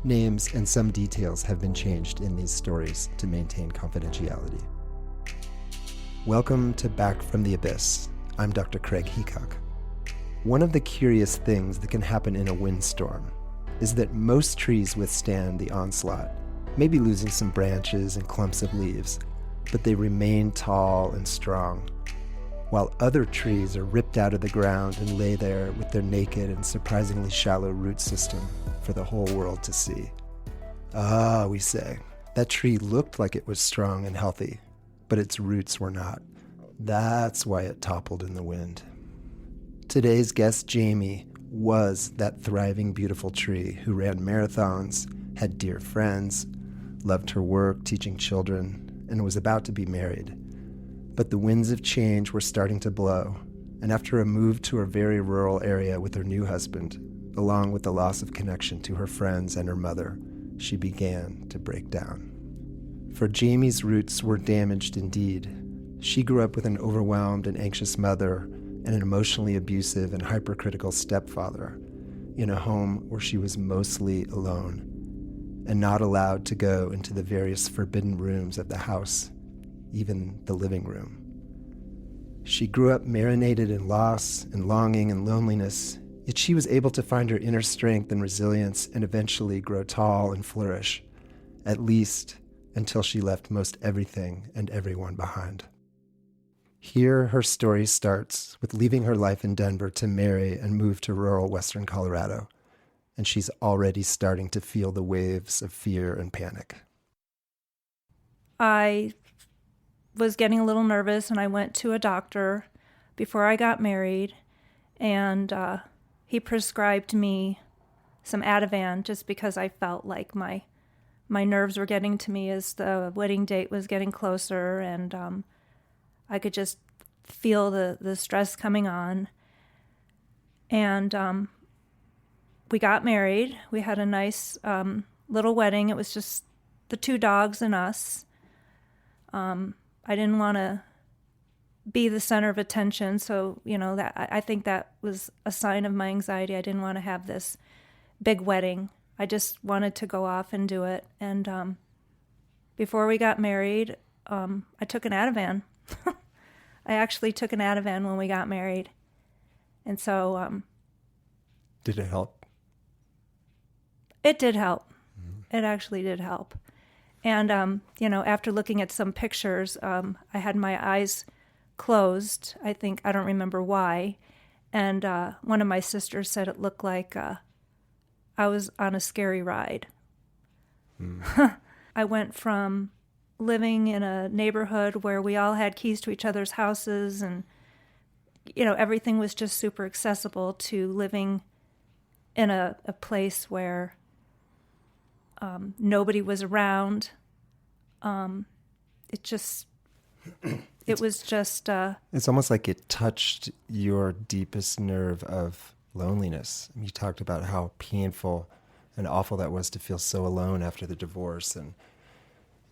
Names and some details have been changed in these stories to maintain confidentiality. Welcome to Back from the Abyss. I'm Dr. Craig Heacock. One of the curious things that can happen in a windstorm is that most trees withstand the onslaught, maybe losing some branches and clumps of leaves, but they remain tall and strong, while other trees are ripped out of the ground and lay there with their naked and surprisingly shallow root system for the whole world to see. Ah, we say, that tree looked like it was strong and healthy, but its roots were not. That's why it toppled in the wind. Today's guest, Jami, was that thriving, beautiful tree who ran marathons, had dear friends, loved her work teaching children, and was about to be married. But the winds of change were starting to blow, and after a move to a very rural area with her new husband, along with the loss of connection to her friends and her mother, she began to break down. For Jami's roots were damaged indeed. She grew up with an overwhelmed and anxious mother and an emotionally abusive and hypercritical stepfather in a home where she was mostly alone and not allowed to go into the various forbidden rooms of the house, even the living room. She grew up marinated in loss and longing and loneliness, yet she was able to find her inner strength and resilience and eventually grow tall and flourish, at least until she left most everything and everyone behind. Here, her story starts with leaving her life in Denver to marry and move to rural western Colorado, and she's already starting to feel the waves of fear and panic. I was getting a little nervous, and I went to a doctor before I got married, and he prescribed me some Ativan just because I felt like my nerves were getting to me as the wedding date was getting closer, and I could just feel the stress coming on. And we got married. We had a nice little wedding. It was just the two dogs and us. I didn't want to be the center of attention, so that I think that was a sign of my anxiety. I didn't want to have this big wedding. I just wanted to go off and do it. And before we got married, I took an Ativan. I actually took an Ativan when we got married. And so... Did it help? It did help. Mm-hmm. It actually did help. And, after looking at some pictures, I had my eyes closed. I don't remember why. And one of my sisters said it looked like I was on a scary ride. Mm. I went from living in a neighborhood where we all had keys to each other's houses and, everything was just super accessible, to living in a place where nobody was around. It's almost like it touched your deepest nerve of loneliness. You talked about how painful and awful that was to feel so alone after the divorce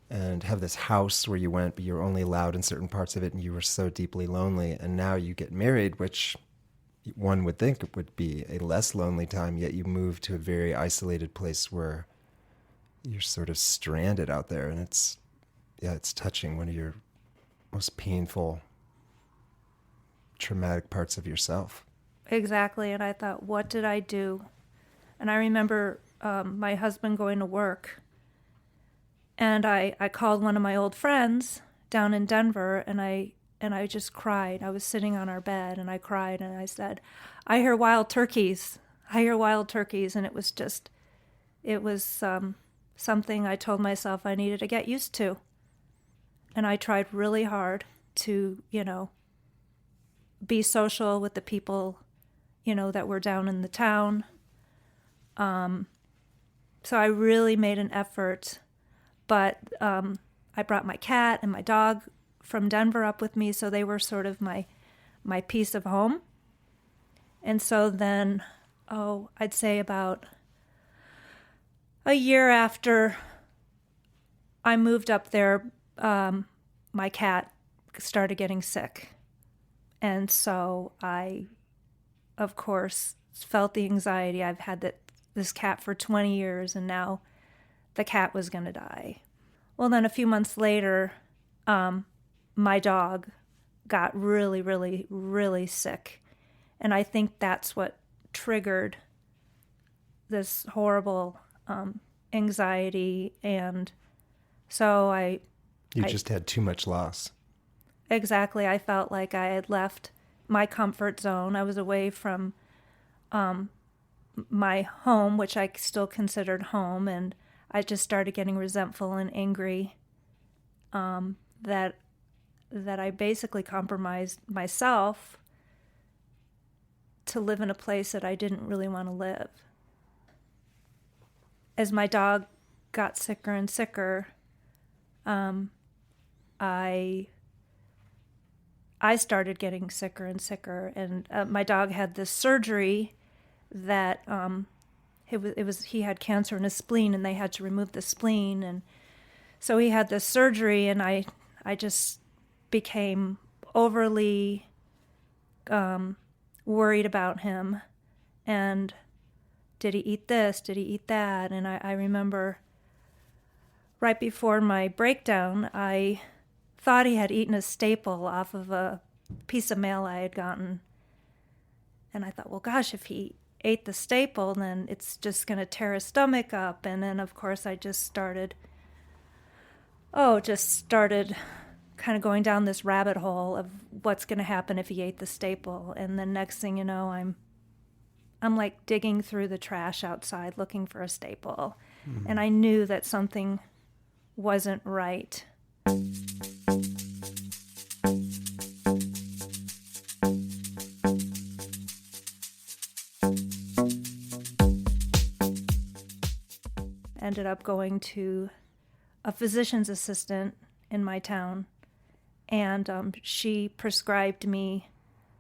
and have this house where you went, but you were only allowed in certain parts of it, and you were so deeply lonely. And now you get married, which one would think would be a less lonely time, yet you move to a very isolated place where you're sort of stranded out there. And it's touching, one of your most painful, traumatic parts of yourself. Exactly. And I thought, what did I do? And I remember my husband going to work, and I called one of my old friends down in Denver, and I just cried. I was sitting on our bed, and I cried, and I said, I hear wild turkeys. I hear wild turkeys. And it was something I told myself I needed to get used to. And I tried really hard to, be social with the people, that were down in the town. So I really made an effort. But I brought my cat and my dog from Denver up with me, so they were sort of my piece of home. And so then, I'd say about a year after I moved up there, my cat started getting sick. And so I, of course, felt the anxiety. I've had that this cat for 20 years, and now the cat was going to die. Well, then a few months later, my dog got really, really, really sick. And I think that's what triggered this horrible anxiety. And so You just had too much loss. Exactly. I felt like I had left my comfort zone. I was away from my home, which I still considered home, and I just started getting resentful and angry that I basically compromised myself to live in a place that I didn't really want to live. As my dog got sicker and sicker, I started getting sicker and sicker, and my dog had this surgery that he had cancer in his spleen, and they had to remove the spleen, and so he had this surgery, and I just became overly worried about him, and did he eat this? Did he eat that? And I remember right before my breakdown, I thought he had eaten a staple off of a piece of mail I had gotten. And I thought, well, gosh, if he ate the staple, then it's just going to tear his stomach up. And then, of course, I just started kind of going down this rabbit hole of what's going to happen if he ate the staple. And then next thing you know, I'm like digging through the trash outside looking for a staple. Mm-hmm. And I knew that something wasn't right. Ended up going to a physician's assistant in my town, and she prescribed me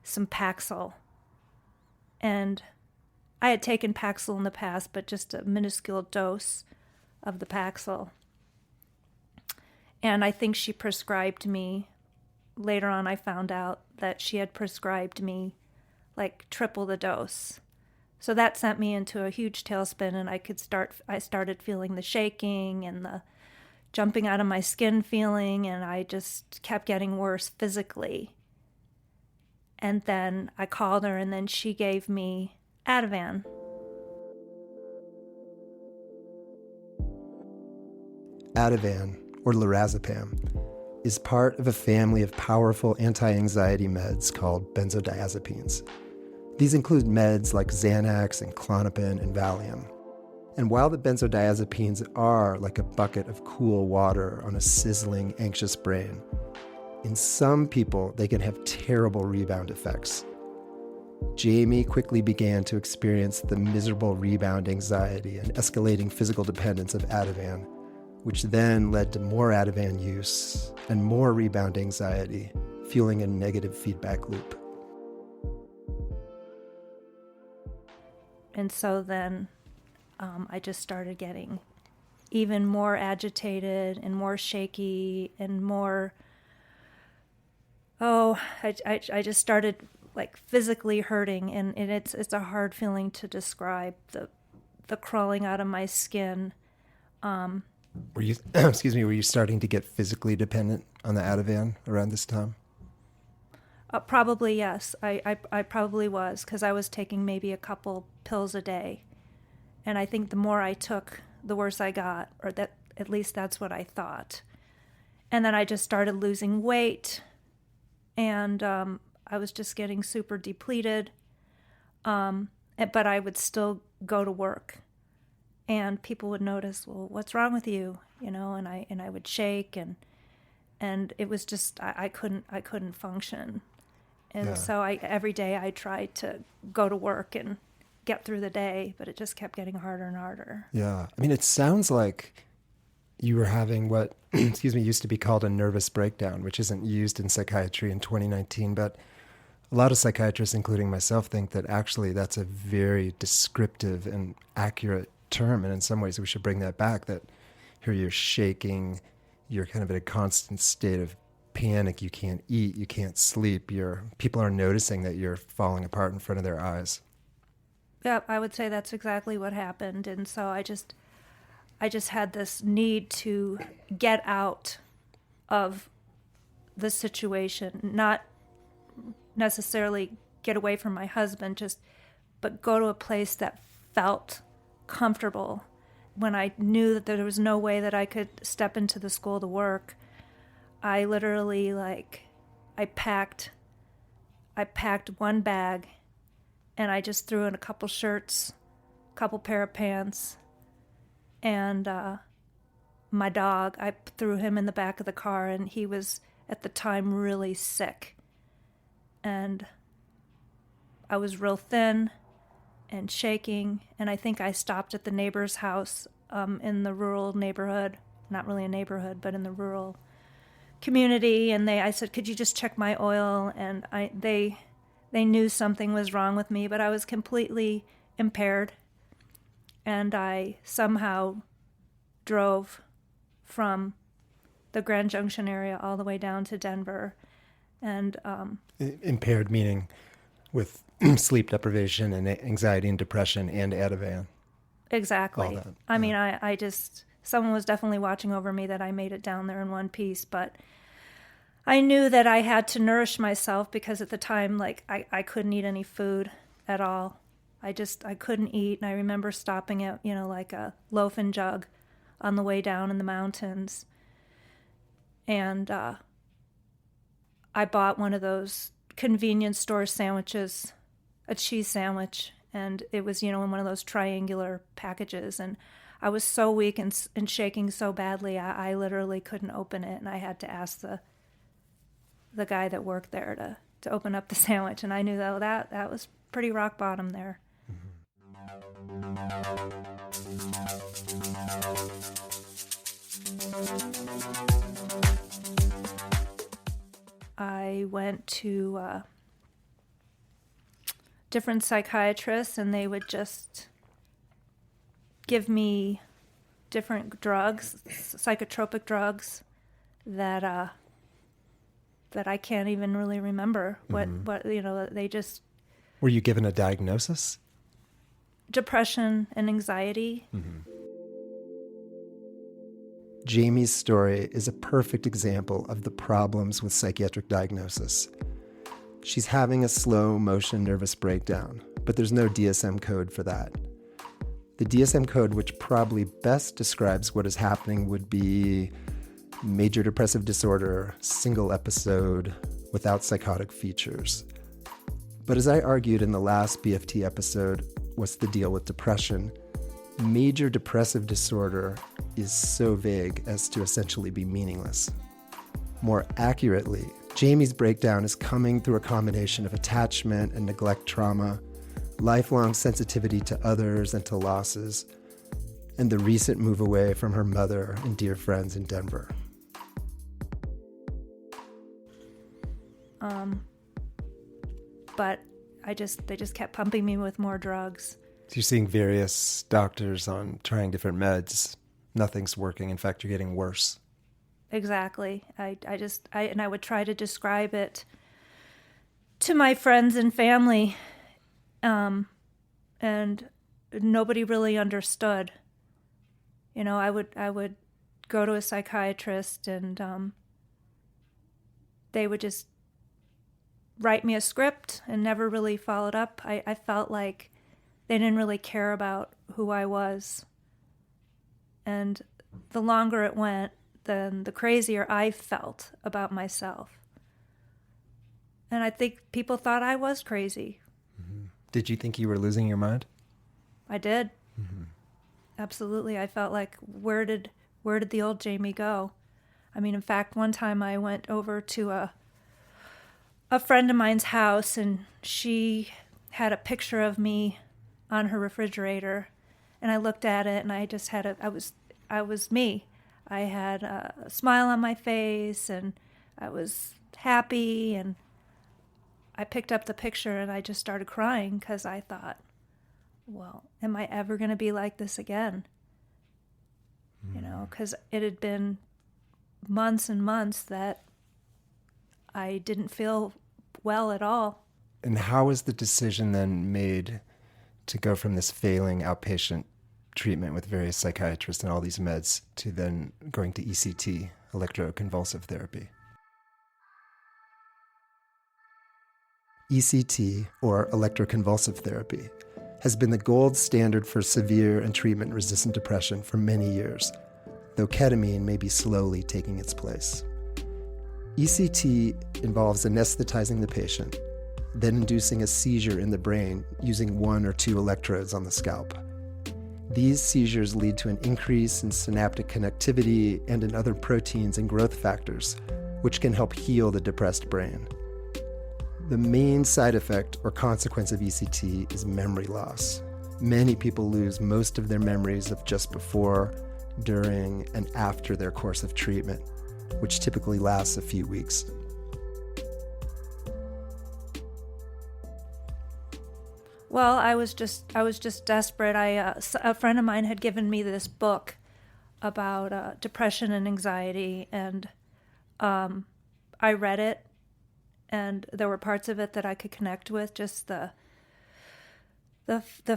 some Paxil. And I had taken Paxil in the past, but just a minuscule dose of the Paxil. And I think she prescribed me, later on I found out that she had prescribed me like triple the dose. So that sent me into a huge tailspin, and I started feeling the shaking and the jumping out of my skin feeling, and I just kept getting worse physically. And then I called her, and then she gave me Ativan. Ativan, or lorazepam, is part of a family of powerful anti-anxiety meds called benzodiazepines. These include meds like Xanax and Klonopin and Valium. And while the benzodiazepines are like a bucket of cool water on a sizzling, anxious brain, in some people they can have terrible rebound effects. Jami quickly began to experience the miserable rebound anxiety and escalating physical dependence of Ativan, which then led to more Ativan use and more rebound anxiety, fueling a negative feedback loop. And so then I just started getting even more agitated and more shaky and more, I just started like physically hurting, and it's a hard feeling to describe, the crawling out of my skin. Were you starting to get physically dependent on the Ativan around this time? Probably, yes. I probably was, because I was taking maybe a couple pills a day. And I think the more I took, the worse I got, or that at least that's what I thought. And then I just started losing weight, and I was just getting super depleted. But I would still go to work, and people would notice, well, what's wrong with you? And I would shake, and it was just I couldn't function. And so every day I tried to go to work and get through the day, but it just kept getting harder and harder. Yeah. I mean, it sounds like you were having what, used to be called a nervous breakdown, which isn't used in psychiatry in 2019, but a lot of psychiatrists, including myself, think that actually that's a very descriptive and accurate term. And in some ways we should bring that back, that here you're shaking, you're kind of in a constant state of panic, you can't eat, you can't sleep, people are noticing that you're falling apart in front of their eyes. Yeah, I would say that's exactly what happened. And so I just had this need to get out of the situation, not necessarily get away from my husband, but go to a place that felt comfortable. When I knew that there was no way that I could step into the school to work, I literally I packed one bag, and I just threw in a couple shirts, a couple pair of pants, and my dog. I threw him in the back of the car, and he was at the time really sick. And I was real thin and shaking, and I think I stopped at the neighbor's house in the rural neighborhood, not really a neighborhood, but in the rural community, and I said, could you just check my oil? And they knew something was wrong with me, but I was completely impaired, and I somehow drove from the Grand Junction area all the way down to Denver. And impaired meaning with sleep deprivation and anxiety and depression and Ativan. Exactly. All that, I mean, I just, someone was definitely watching over me that I made it down there in one piece, but I knew that I had to nourish myself because at the time, I couldn't eat any food at all. I couldn't eat. And I remember stopping at, a loaf and jug on the way down in the mountains. And I bought one of those convenience store sandwiches, a cheese sandwich, and it was, in one of those triangular packages. And I was so weak and shaking so badly, I literally couldn't open it, and I had to ask the guy that worked there to open up the sandwich. And I knew that was pretty rock bottom there. I went to different psychiatrists, and they would just give me different drugs, psychotropic drugs that I can't even really remember what they just. Were you given a diagnosis? Depression and anxiety. Mm-hmm. Jami's story is a perfect example of the problems with psychiatric diagnosis. She's having a slow motion nervous breakdown, but there's no DSM code for that. The DSM code, which probably best describes what is happening, would be major depressive disorder, single episode, without psychotic features. But as I argued in the last BFT episode, What's the Deal with Depression? Major depressive disorder is so vague as to essentially be meaningless. More accurately, Jami's breakdown is coming through a combination of attachment and neglect trauma, lifelong sensitivity to others and to losses, and the recent move away from her mother and dear friends in Denver. But they just kept pumping me with more drugs. So you're seeing various doctors on trying different meds. Nothing's working. In fact, you're getting worse. Exactly. I would try to describe it to my friends and family, and nobody really understood. I would go to a psychiatrist, and they would just write me a script and never really followed up. I felt like they didn't really care about who I was. And the longer it went, then the crazier I felt about myself. And I think people thought I was crazy. Mm-hmm. Did you think you were losing your mind? I did. Mm-hmm. Absolutely. I felt like, where did the old Jami go? I mean, in fact, one time I went over to a friend of mine's house, and she had a picture of me on her refrigerator, and I looked at it, and I was me. I had a smile on my face, and I was happy, and I picked up the picture, and I just started crying because I thought, well, am I ever going to be like this again? Because it had been months and months that I didn't feel well at all. And how was the decision then made to go from this failing outpatient treatment with various psychiatrists and all these meds to then going to ECT, electroconvulsive therapy. ECT, or electroconvulsive therapy, has been the gold standard for severe and treatment-resistant depression for many years, though ketamine may be slowly taking its place. ECT involves anesthetizing the patient, then inducing a seizure in the brain using 1 or 2 electrodes on the scalp. These seizures lead to an increase in synaptic connectivity and in other proteins and growth factors, which can help heal the depressed brain. The main side effect or consequence of ECT is memory loss. Many people lose most of their memories of just before, during, and after their course of treatment, which typically lasts a few weeks. Well, I was just desperate. A friend of mine had given me this book about depression and anxiety, and I read it, and there were parts of it that I could connect with. Just the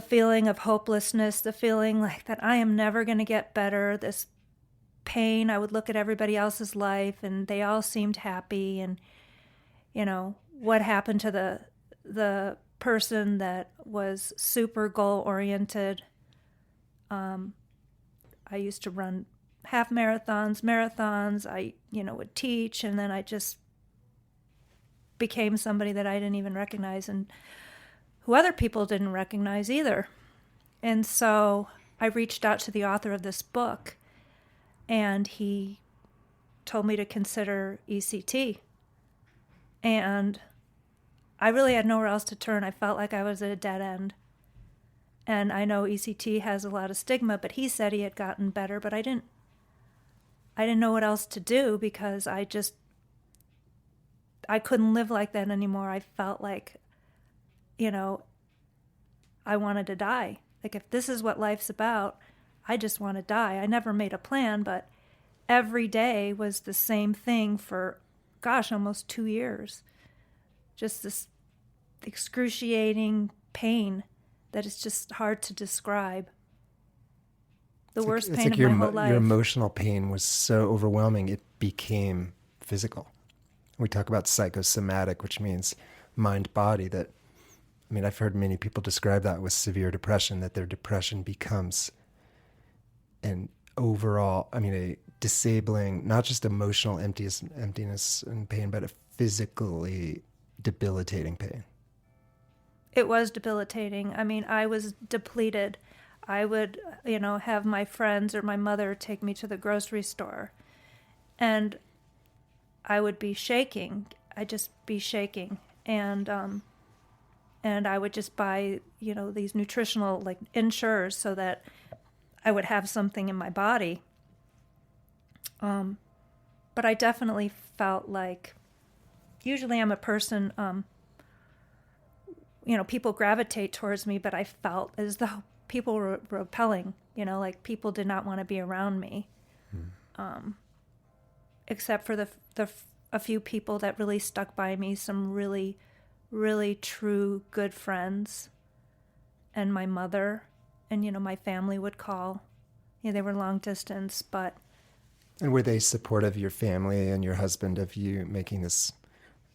feeling of hopelessness, the feeling like that I am never going to get better. This pain. I would look at everybody else's life, and they all seemed happy, and what happened to the person that was super goal-oriented. I used to run half marathons. I, would teach, and then I just became somebody that I didn't even recognize and who other people didn't recognize either. And so I reached out to the author of this book, and he told me to consider ECT. And I really had nowhere else to turn. I felt like I was at a dead end. And I know ECT has a lot of stigma, but he said he had gotten better, but I didn't know what else to do because I couldn't live like that anymore. I felt like, I wanted to die. Like, if this is what life's about, I just want to die. I never made a plan, but every day was the same thing for, almost 2 years. Just this excruciating pain that is just hard to describe. The worst pain of my whole life. Your emotional pain was so overwhelming, it became physical. We talk about psychosomatic, which means mind-body. I've heard many people describe that with severe depression, that their depression becomes an overall, a disabling, not just emotional emptiness and pain, but a physically debilitating pain. It was debilitating. I was depleted. I would, have my friends or my mother take me to the grocery store, and I would be shaking. I'd just be shaking. And I would just buy, these nutritional, Ensures so that I would have something in my body. But I definitely felt like, usually I'm a person, people gravitate towards me, but I felt as though people were repelling, people did not want to be around me. Except for a few people that really stuck by me, some really, really true good friends, and my mother, and, my family would call. They were long distance, but... And were they supportive, your family and your husband, of you making this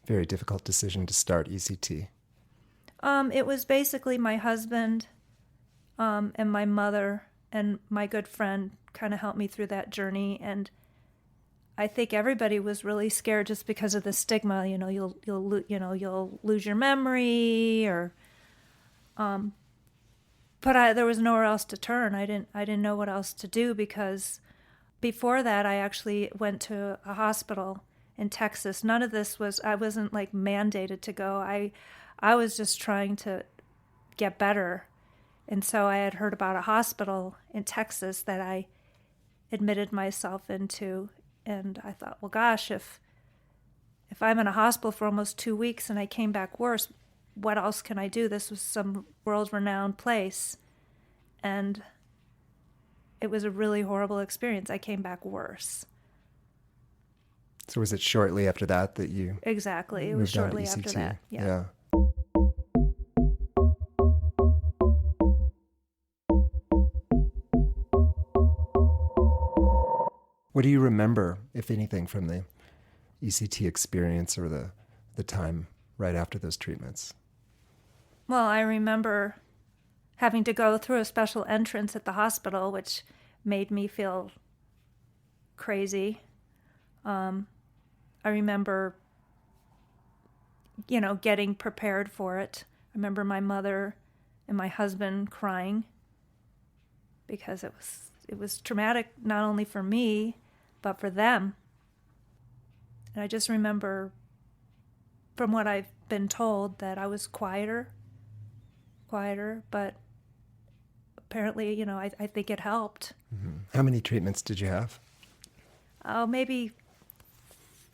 very difficult decision to start ECT? It was basically my husband and my mother and my good friend kind of helped me through that journey. And I think everybody was really scared just because of the stigma. You'll lose your memory, or. But there was nowhere else to turn. I didn't know what else to do, because before that I actually went to a hospital in Texas. None of this I wasn't mandated to go. I was just trying to get better. And so I had heard about a hospital in Texas that I admitted myself into. And I thought, well, gosh, if I'm in a hospital for almost 2 weeks and I came back worse, what else can I do? This was some world-renowned place. And it was a really horrible experience. I came back worse. So was it shortly after that you... Exactly. It was shortly after that. Yeah. What do you remember, if anything, from the ECT experience or the time right after those treatments? Well, I remember having to go through a special entrance at the hospital, which made me feel crazy. I remember, getting prepared for it. I remember my mother and my husband crying because it was traumatic not only for me, but for them. And I just remember, from what I've been told, that I was quieter, but apparently, I think it helped. Mm-hmm. How many treatments did you have? Oh, maybe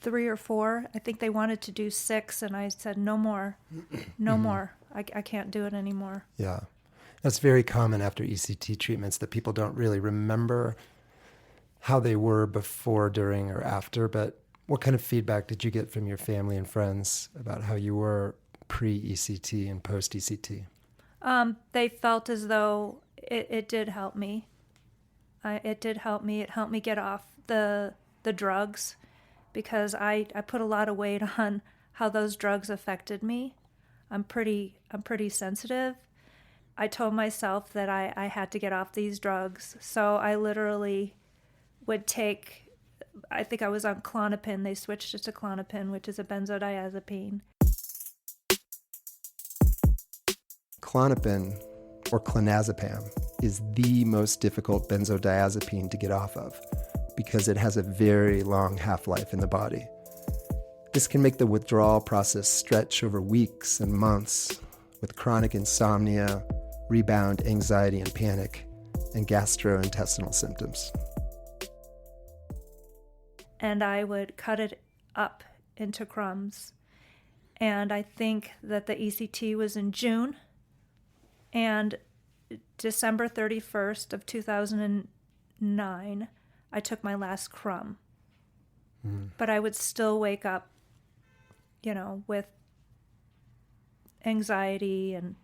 3 or 4. I think they wanted to do 6, and I said, no more, no more. I can't do it anymore. Yeah. That's very common after ECT treatments, that people don't really remember how they were before, during, or after. But what kind of feedback did you get from your family and friends about how you were pre-ECT and post-ECT? They felt as though it did help me. It did help me. It helped me get off the drugs, because I put a lot of weight on how those drugs affected me. I'm pretty sensitive. I told myself that I had to get off these drugs. So I literally would take, I think I was on Klonopin. They switched it to Klonopin, which is a benzodiazepine. Klonopin, or clonazepam, is the most difficult benzodiazepine to get off of because it has a very long half-life in the body. This can make the withdrawal process stretch over weeks and months, with chronic insomnia, rebound anxiety and panic, and gastrointestinal symptoms. And I would cut it up into crumbs. And I think that the ECT was in June, and December 31st of 2009, I took my last crumb. But I would still wake up, with anxiety, and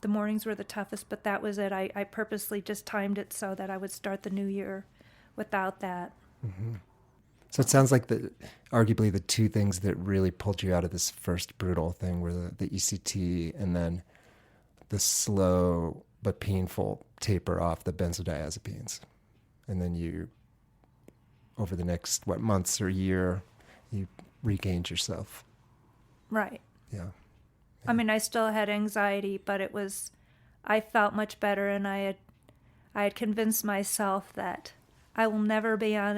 the mornings were the toughest, but that was it. I purposely just timed it so that I would start the new year without that. Mm-hmm. So it sounds like arguably the two things that really pulled you out of this first brutal thing were the ECT and then the slow but painful taper off the benzodiazepines. And then you, over the next, months or year, you regained yourself. Right. Yeah. I mean, I still had anxiety, but I felt much better, and I had convinced myself that I will never be on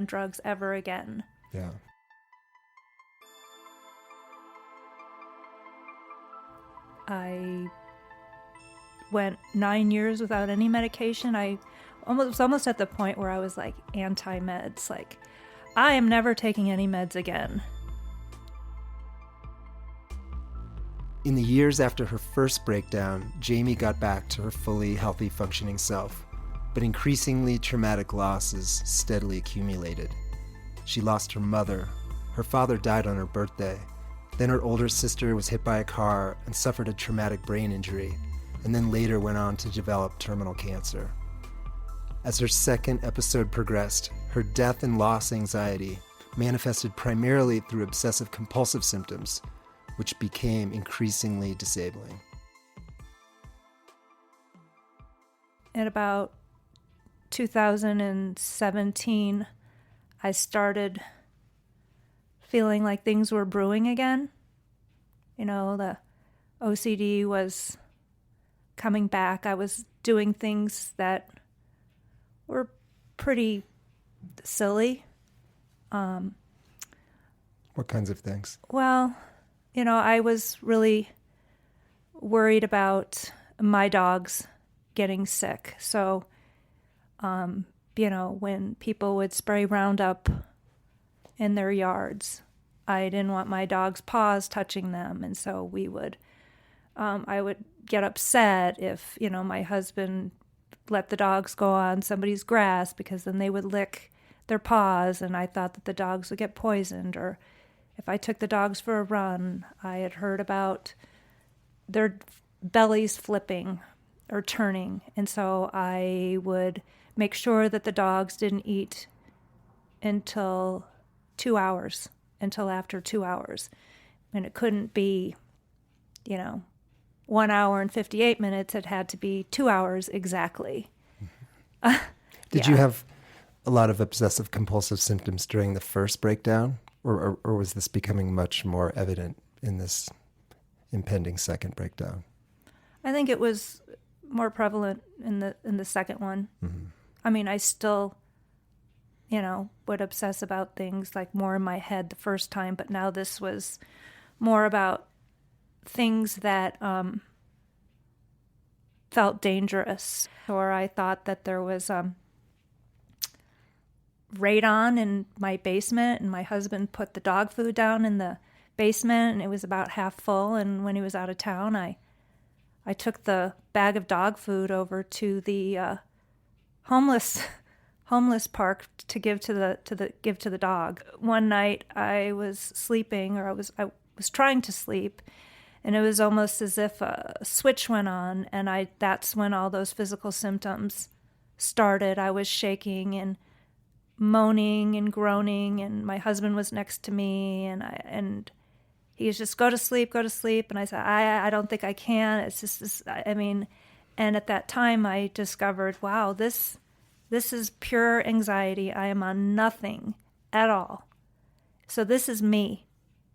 drugs ever again. Yeah. I went 9 years without any medication. I was almost at the point where I was like anti-meds. Like, I am never taking any meds again. In the years after her first breakdown, Jami got back to her fully healthy, functioning self. But increasingly traumatic losses steadily accumulated. She lost her mother. Her father died on her birthday. Then her older sister was hit by a car and suffered a traumatic brain injury, and then later went on to develop terminal cancer. As her second episode progressed, her death and loss anxiety manifested primarily through obsessive compulsive symptoms, which became increasingly disabling. At about 2017, I started feeling like things were brewing again. The OCD was coming back. I was doing things that were pretty silly. What kinds of things? Well, I was really worried about my dogs getting sick. So, when people would spray Roundup in their yards, I didn't want my dog's paws touching them. And so I would get upset if, my husband let the dogs go on somebody's grass, because then they would lick their paws, and I thought that the dogs would get poisoned. Or if I took the dogs for a run, I had heard about their bellies flipping or turning, and so I would make sure that the dogs didn't eat until 2 hours, until after 2 hours. And it couldn't be, 1 hour and 58 minutes. It had to be 2 hours exactly. Did you have a lot of obsessive compulsive symptoms during the first breakdown, or was this becoming much more evident in this impending second breakdown? I think it was more prevalent in the second one. Mm-hmm. I mean, I still, would obsess about things like more in my head the first time, but now this was more about things that felt dangerous, or I thought that there was radon in my basement, and my husband put the dog food down in the basement, and it was about half full, and when he was out of town, I took the bag of dog food over to the homeless park to give to the dog. One night I was sleeping, or I was trying to sleep, and it was almost as if a switch went on, and that's when all those physical symptoms started. I was shaking and moaning and groaning, and my husband was next to me, and he was just, go to sleep, and I said, I don't think I can. It's just this, and at that time I discovered, wow, this is pure anxiety. I am on nothing at all. So this is me.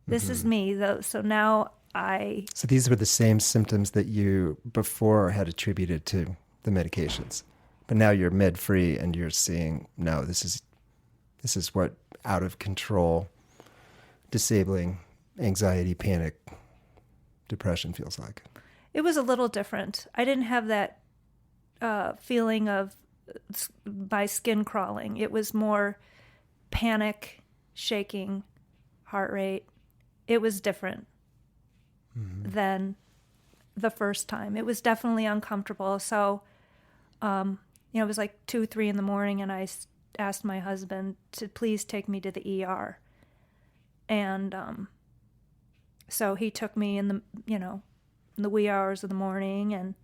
This is me. So now So these were the same symptoms that you before had attributed to the medications, but now you're med-free and you're seeing, no, this is what out of control, disabling anxiety, panic, depression feels like. It was a little different. I didn't have that feeling of my skin crawling. It was more panic, shaking, heart rate. It was different than the first time. It was definitely uncomfortable. So, it was like 2, 3 in the morning, and I asked my husband to please take me to the ER. And so he took me in the wee hours of the morning, and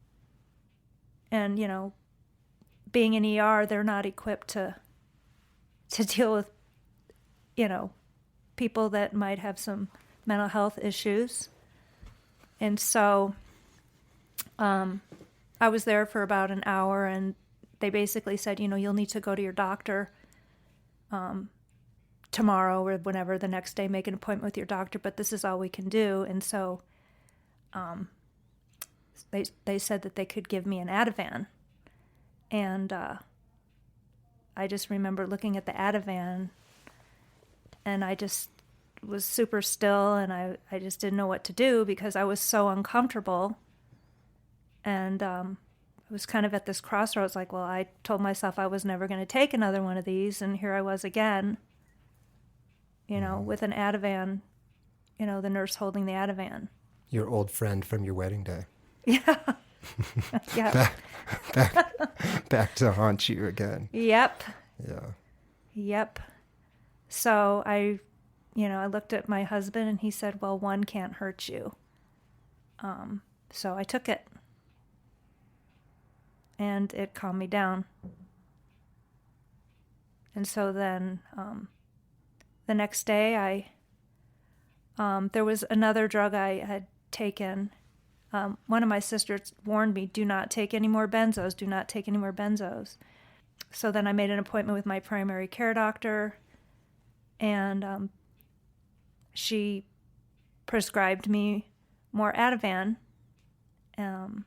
being in ER, they're not equipped to deal with people that might have some mental health issues. And so I was there for about an hour, and they basically said, you'll need to go to your doctor tomorrow or whenever, the next day, make an appointment with your doctor, but this is all we can do. And so they said that they could give me an Ativan. And I just remember looking at the Ativan, and I just was super still, and I just didn't know what to do because I was so uncomfortable. And I was kind of at this crossroads, like, well, I told myself I was never going to take another one of these, and here I was again, with an Ativan, the nurse holding the Ativan. Your old friend from your wedding day. Yeah. Yeah. Back to haunt you again. Yep. Yeah. Yep. So I looked at my husband, and he said, well, one can't hurt you. So I took it, and it calmed me down. And so then the next day there was another drug I had taken. One of my sisters warned me, do not take any more benzos, do not take any more benzos. So then I made an appointment with my primary care doctor, and she prescribed me more Ativan. And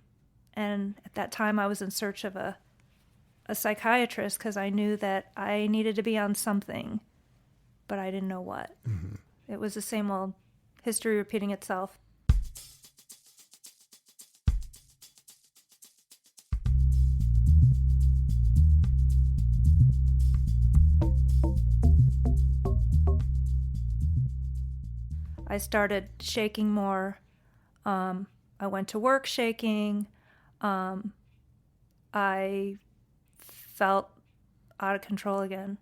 at that time I was in search of a psychiatrist because I knew that I needed to be on something, but I didn't know what. Mm-hmm. It was the same old history repeating itself. I started shaking more. I went to work shaking. I felt out of control again.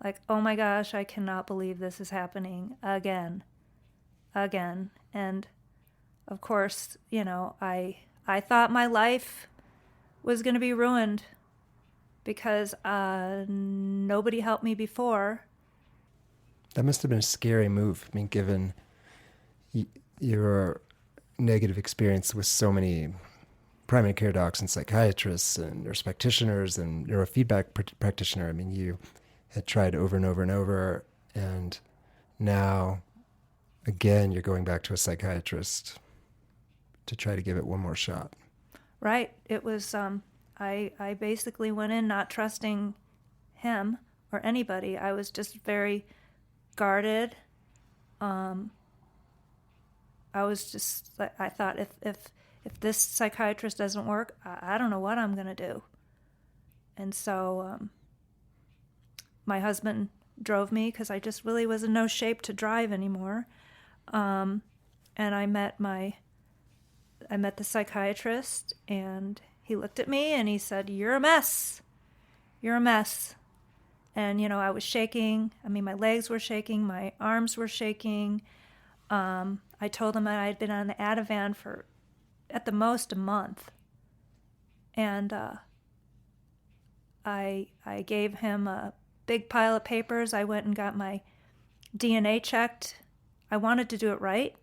Like, oh my gosh, I cannot believe this is happening again. And of course, I thought my life was going to be ruined. because nobody helped me before. That must have been a scary move. I mean, given your negative experience with so many primary care docs and psychiatrists and nurse practitioners and neurofeedback practitioner. I mean, you had tried over and over and over, and now, again, you're going back to a psychiatrist to try to give it one more shot. Right. It was, I basically went in not trusting him or anybody. I was just very guarded. I thought if this psychiatrist doesn't work, I don't know what I'm going to do. And so my husband drove me because I just really was in no shape to drive anymore. And I met the psychiatrist, and he looked at me and he said, "You're a mess. You're a mess." And, I was shaking. I mean, my legs were shaking. My arms were shaking. I told him that I had been on the Ativan for at the most a month. And I gave him a big pile of papers. I went and got my DNA checked. I wanted to do it right.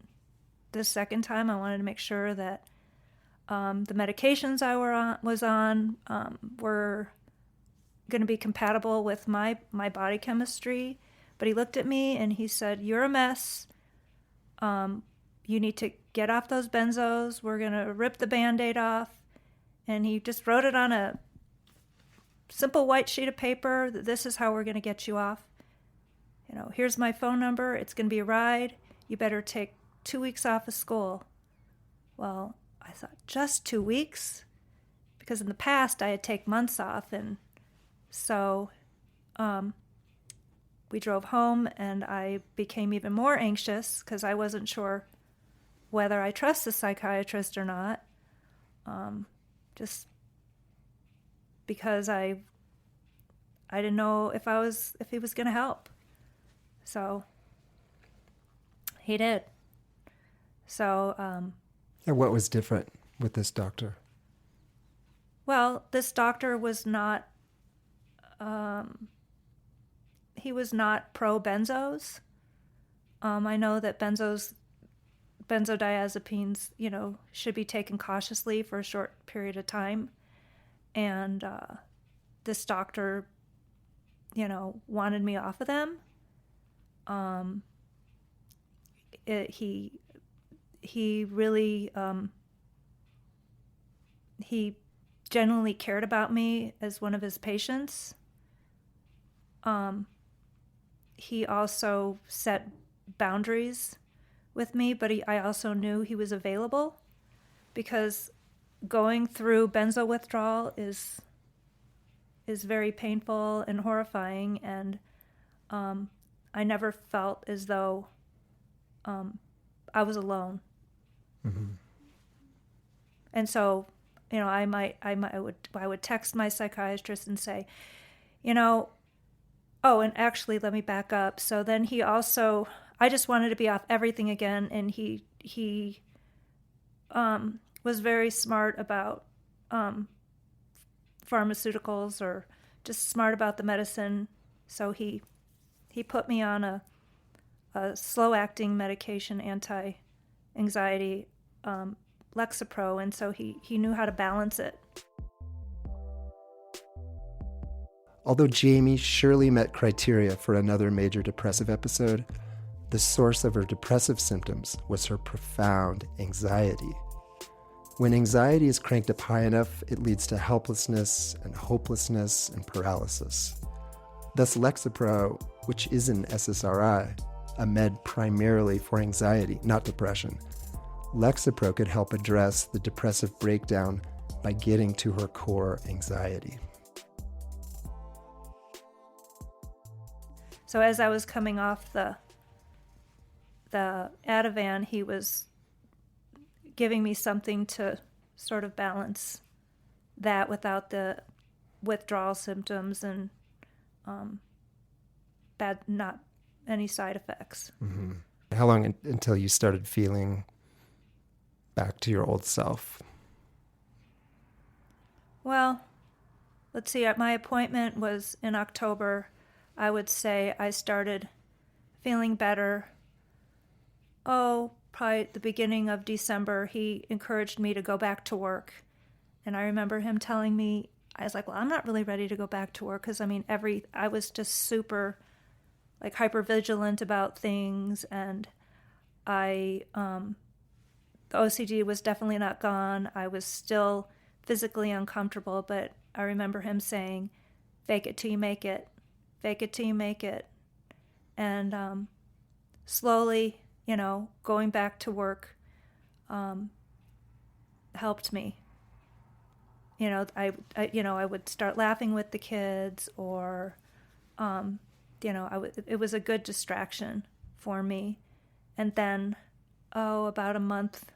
This second time, I wanted to make sure that the medications I was on were going to be compatible with my body chemistry. But he looked at me and he said, "You're a mess. You need to get off those benzos. We're going to rip the Band-Aid off." And he just wrote it on a simple white sheet of paper that this is how we're going to get you off. Here's my phone number. It's going to be a ride. You better take 2 weeks off of school. Well, I thought, just 2 weeks? Because in the past I had taken months off. And so we drove home, and I became even more anxious because I wasn't sure whether I trust the psychiatrist or not. Just because I didn't know if he was going to help. So he did. So And what was different with this doctor? Well, this doctor was not he was not pro benzos. I know that benzodiazepines, should be taken cautiously for a short period of time. And this doctor, wanted me off of them. He really, he genuinely cared about me as one of his patients. He also set boundaries with me, but I also knew he was available, because going through benzo withdrawal is very painful and horrifying, and I never felt as though I was alone. Mm-hmm. And so, I would text my psychiatrist and say, oh, and actually, let me back up. So then I just wanted to be off everything again, and he was very smart about pharmaceuticals, or just smart about the medicine. So he put me on a slow-acting medication, anti-anxiety, Lexapro, and so he knew how to balance it. Although Jami surely met criteria for another major depressive episode, the source of her depressive symptoms was her profound anxiety. When anxiety is cranked up high enough, it leads to helplessness and hopelessness and paralysis. Thus, Lexapro, which is an SSRI, a med primarily for anxiety, not depression, Lexapro could help address the depressive breakdown by getting to her core anxiety. So as I was coming off the Ativan, he was giving me something to sort of balance that without the withdrawal symptoms and not any side effects. Mm-hmm. How long until you started feeling back to your old self? Well, let's see, my appointment was in October. I would say I started feeling better. Probably the beginning of December. He encouraged me to go back to work. And I remember him telling me, I was like, well, I'm not really ready to go back to work because, I was just super, like, hyper-vigilant about things, and the OCD was definitely not gone. I was still physically uncomfortable, but I remember him saying, fake it till you make it. Fake it till you make it. And slowly, going back to work helped me. I would start laughing with the kids, or, it was a good distraction for me. And then, about a month,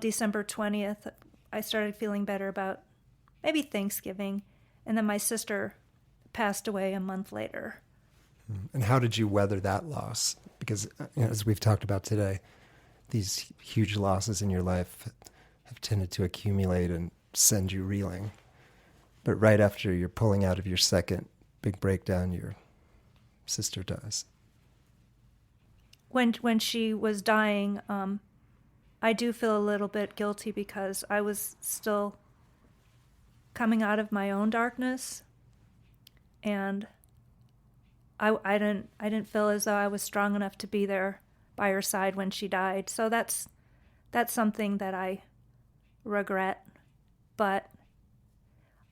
December 20th, I started feeling better about maybe Thanksgiving. And then my sister passed away a month later. And how did you weather that loss? Because, as we've talked about today, these huge losses in your life have tended to accumulate and send you reeling. But right after you're pulling out of your second big breakdown, your sister dies. When she was dying, I do feel a little bit guilty because I was still coming out of my own darkness, and I didn't feel as though I was strong enough to be there by her side when she died. So that's something that I regret. But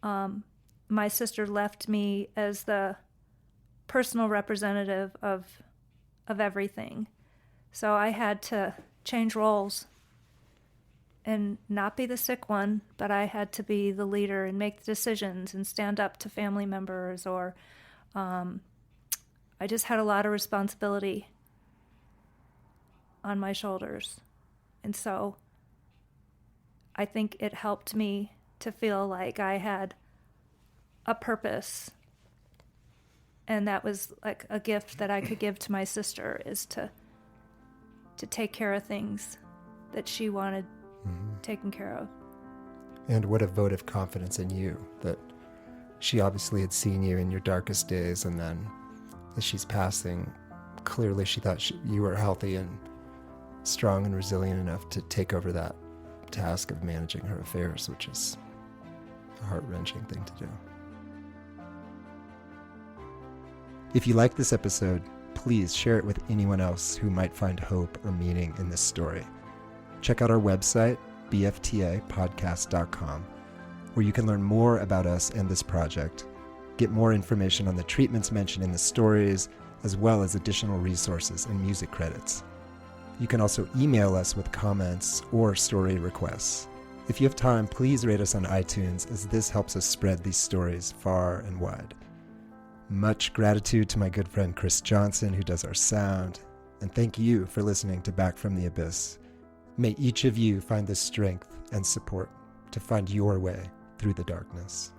my sister left me as the personal representative of everything. So I had to change roles and not be the sick one, but I had to be the leader and make the decisions and stand up to family members, or I just had a lot of responsibility on my shoulders. And so I think it helped me to feel like I had a purpose. And that was like a gift that I could give to my sister, is to take care of things that she wanted taken care of. And what a vote of confidence in you, that she obviously had seen you in your darkest days, and then as she's passing, clearly she thought you were healthy and strong and resilient enough to take over that task of managing her affairs, which is a heart-wrenching thing to do. If you like this episode, please share it with anyone else who might find hope or meaning in this story. Check out our website, bftapodcast.com, where you can learn more about us and this project, get more information on the treatments mentioned in the stories, as well as additional resources and music credits. You can also email us with comments or story requests. If you have time, please rate us on iTunes, as this helps us spread these stories far and wide. Much gratitude to my good friend Chris Johnson, who does our sound, and thank you for listening to Back from the Abyss. May each of you find the strength and support to find your way through the darkness.